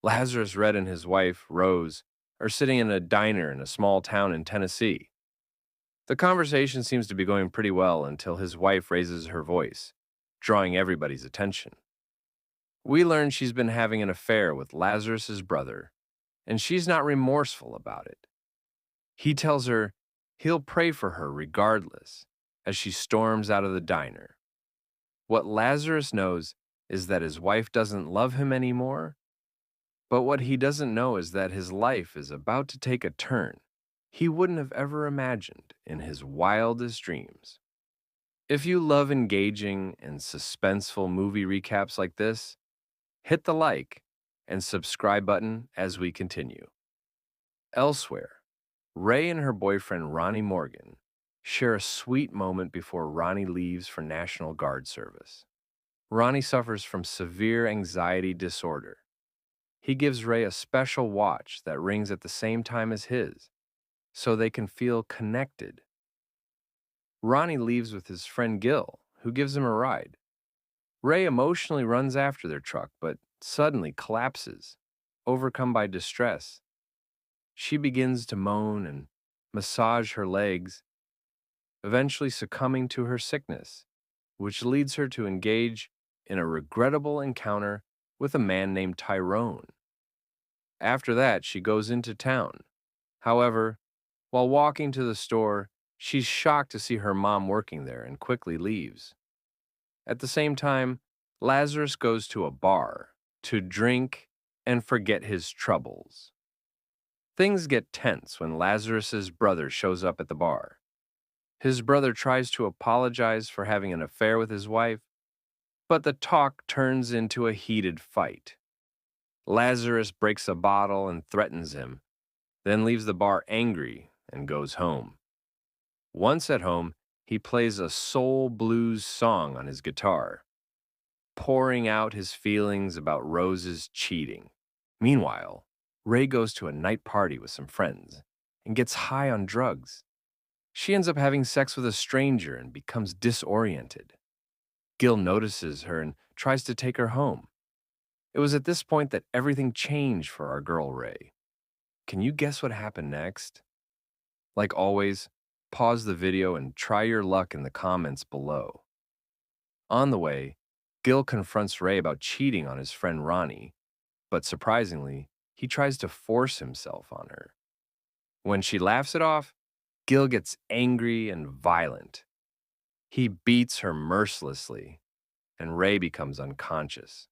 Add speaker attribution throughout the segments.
Speaker 1: Lazarus Red and his wife, Rose, are sitting in a diner in a small town in Tennessee. The conversation seems to be going pretty well until his wife raises her voice, drawing everybody's attention. We learn she's been having an affair with Lazarus's brother, and she's not remorseful about it. He tells her he'll pray for her regardless as she storms out of the diner. What Lazarus knows is that his wife doesn't love him anymore, but what he doesn't know is that his life is about to take a turn he wouldn't have ever imagined in his wildest dreams. If you love engaging and suspenseful movie recaps like this, hit the like and subscribe button as we continue. Elsewhere, Ray and her boyfriend Ronnie Morgan share a sweet moment before Ronnie leaves for National Guard service. Ronnie suffers from severe anxiety disorder. He gives Ray a special watch that rings at the same time as his, so they can feel connected. Ronnie leaves with his friend Gil, who gives him a ride. Ray emotionally runs after their truck, but suddenly collapses, overcome by distress. She begins to moan and massage her legs, eventually succumbing to her sickness, which leads her to engage in a regrettable encounter with a man named Tyrone. After that, she goes into town. However, while walking to the store, she's shocked to see her mom working there and quickly leaves. At the same time, Lazarus goes to a bar to drink and forget his troubles. Things get tense when Lazarus's brother shows up at the bar. His brother tries to apologize for having an affair with his wife, but the talk turns into a heated fight. Lazarus breaks a bottle and threatens him, then leaves the bar angry and goes home. Once at home, he plays a soul blues song on his guitar, pouring out his feelings about Rose's cheating. Meanwhile, Ray goes to a night party with some friends and gets high on drugs. She ends up having sex with a stranger and becomes disoriented. Gil notices her and tries to take her home. It was at this point that everything changed for our girl Ray. Can you guess what happened next? Like always, pause the video and try your luck in the comments below. On the way, Gil confronts Ray about cheating on his friend Ronnie, but surprisingly, he tries to force himself on her. When she laughs it off, Gil gets angry and violent. He beats her mercilessly, and Ray becomes unconscious.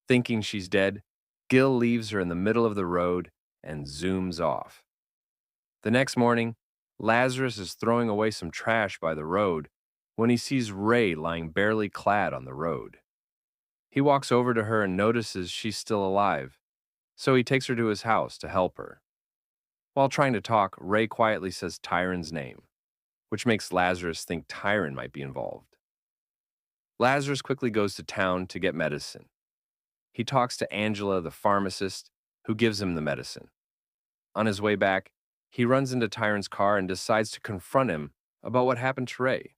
Speaker 1: Thinking she's dead, Gil leaves her in the middle of the road and zooms off. The next morning, Lazarus is throwing away some trash by the road when he sees Ray lying barely clad on the road. He walks over to her and notices she's still alive, so he takes her to his house to help her. While trying to talk, Ray quietly says Tyron's name, which makes Lazarus think Tyron might be involved. Lazarus quickly goes to town to get medicine. He talks to Angela, the pharmacist, who gives him the medicine. On his way back, he runs into Tyron's car and decides to confront him about what happened to Ray.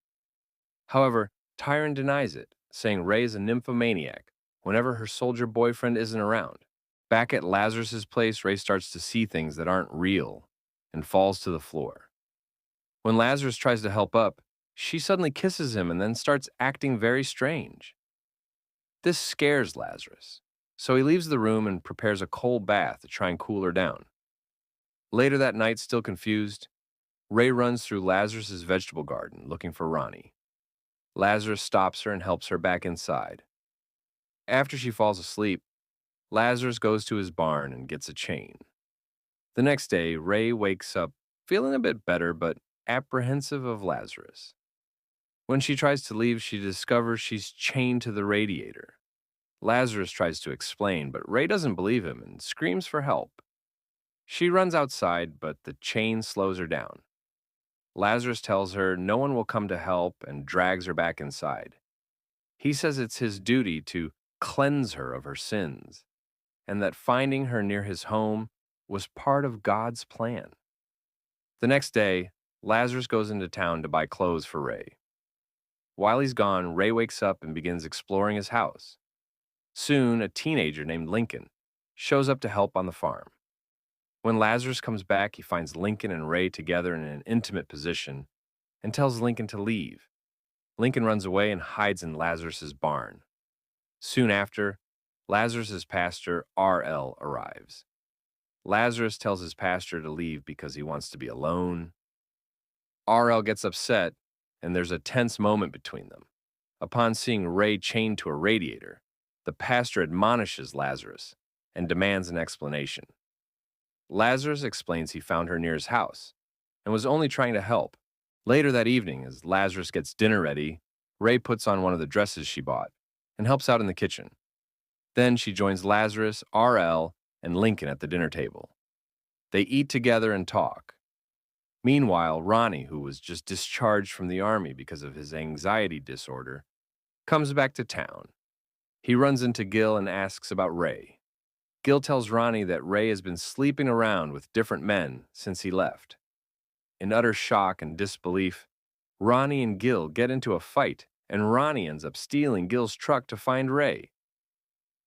Speaker 1: However, Tyron denies it, saying Ray is a nymphomaniac whenever her soldier boyfriend isn't around. Back at Lazarus's place, Ray starts to see things that aren't real and falls to the floor. When Lazarus tries to help up, she suddenly kisses him and then starts acting very strange. This scares Lazarus, so he leaves the room and prepares a cold bath to try and cool her down. Later that night, still confused, Ray runs through Lazarus's vegetable garden looking for Ronnie. Lazarus stops her and helps her back inside. After she falls asleep, Lazarus goes to his barn and gets a chain. The next day, Ray wakes up feeling a bit better but apprehensive of Lazarus. When she tries to leave, she discovers she's chained to the radiator. Lazarus tries to explain, but Ray doesn't believe him and screams for help. She runs outside, but the chain slows her down. Lazarus tells her no one will come to help and drags her back inside. He says it's his duty to cleanse her of her sins, and that finding her near his home was part of God's plan. The next day, Lazarus goes into town to buy clothes for Ray. While he's gone, Ray wakes up and begins exploring his house. Soon, a teenager named Lincoln shows up to help on the farm. When Lazarus comes back, he finds Lincoln and Ray together in an intimate position and tells Lincoln to leave. Lincoln runs away and hides in Lazarus's barn. Soon after, Lazarus's pastor, R.L., arrives. Lazarus tells his pastor to leave because he wants to be alone. R.L. gets upset, and there's a tense moment between them. Upon seeing Ray chained to a radiator, the pastor admonishes Lazarus and demands an explanation. Lazarus explains he found her near his house and was only trying to help. Later that evening, as Lazarus gets dinner ready, Ray puts on one of the dresses she bought and helps out in the kitchen. Then she joins Lazarus, R.L., and Lincoln at the dinner table. They eat together and talk. Meanwhile, Ronnie, who was just discharged from the army because of his anxiety disorder, comes back to town. He runs into Gil and asks about Ray. Gil tells Ronnie that Ray has been sleeping around with different men since he left. In utter shock and disbelief, Ronnie and Gil get into a fight, and Ronnie ends up stealing Gil's truck to find Ray.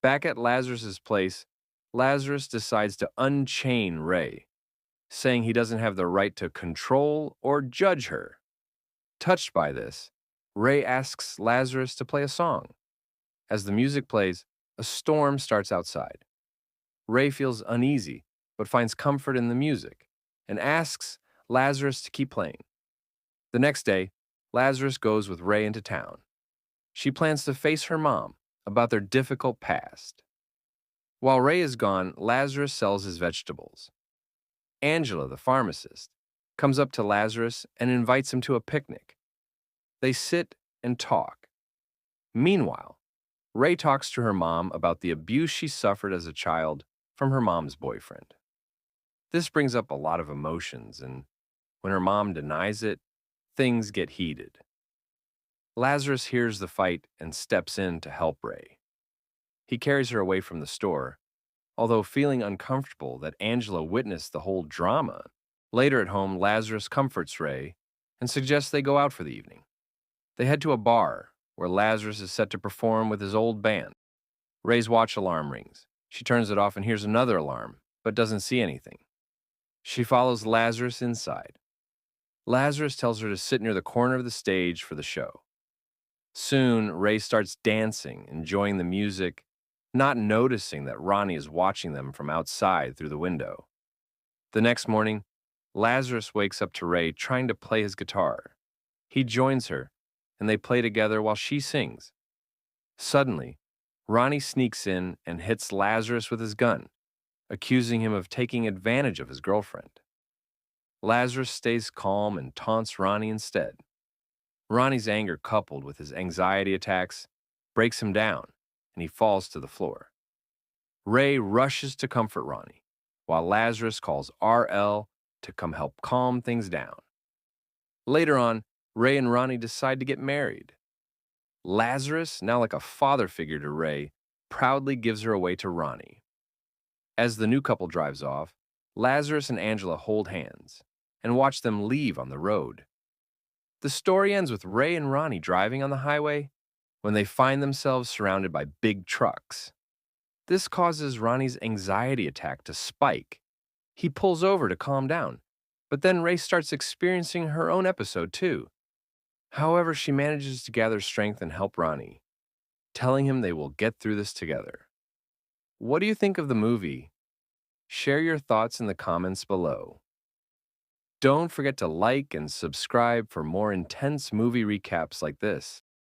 Speaker 1: Back at Lazarus's place, Lazarus decides to unchain Ray, saying he doesn't have the right to control or judge her. Touched by this, Ray asks Lazarus to play a song. As the music plays, a storm starts outside. Ray feels uneasy, but finds comfort in the music, and asks Lazarus to keep playing. The next day, Lazarus goes with Ray into town. She plans to face her mom about their difficult past. While Ray is gone, Lazarus sells his vegetables. Angela, the pharmacist, comes up to Lazarus and invites him to a picnic. They sit and talk. Meanwhile, Ray talks to her mom about the abuse she suffered as a child from her mom's boyfriend. This brings up a lot of emotions, and when her mom denies it, things get heated. Lazarus hears the fight and steps in to help Ray. He carries her away from the store, although feeling uncomfortable that Angela witnessed the whole drama. Later at home, Lazarus comforts Ray and suggests they go out for the evening. They head to a bar where Lazarus is set to perform with his old band. Ray's watch alarm rings. She turns it off and hears another alarm, but doesn't see anything. She follows Lazarus inside. Lazarus tells her to sit near the corner of the stage for the show. Soon, Ray starts dancing, enjoying the music, not noticing that Ronnie is watching them from outside through the window. The next morning, Lazarus wakes up to Ray trying to play his guitar. He joins her, and they play together while she sings. Suddenly, Ronnie sneaks in and hits Lazarus with his gun, accusing him of taking advantage of his girlfriend. Lazarus stays calm and taunts Ronnie instead. Ronnie's anger, coupled with his anxiety attacks, breaks him down, and he falls to the floor. Ray rushes to comfort Ronnie, while Lazarus calls R.L. to come help calm things down. Later on, Ray and Ronnie decide to get married. Lazarus, now like a father figure to Ray, proudly gives her away to Ronnie. As the new couple drives off, Lazarus and Angela hold hands and watch them leave on the road. The story ends with Ray and Ronnie driving on the highway when they find themselves surrounded by big trucks. This causes Ronnie's anxiety attack to spike. He pulls over to calm down, but then Ray starts experiencing her own episode too. However, she manages to gather strength and help Ronnie, telling him they will get through this together. What do you think of the movie? Share your thoughts in the comments below. Don't forget to like and subscribe for more intense movie recaps like this.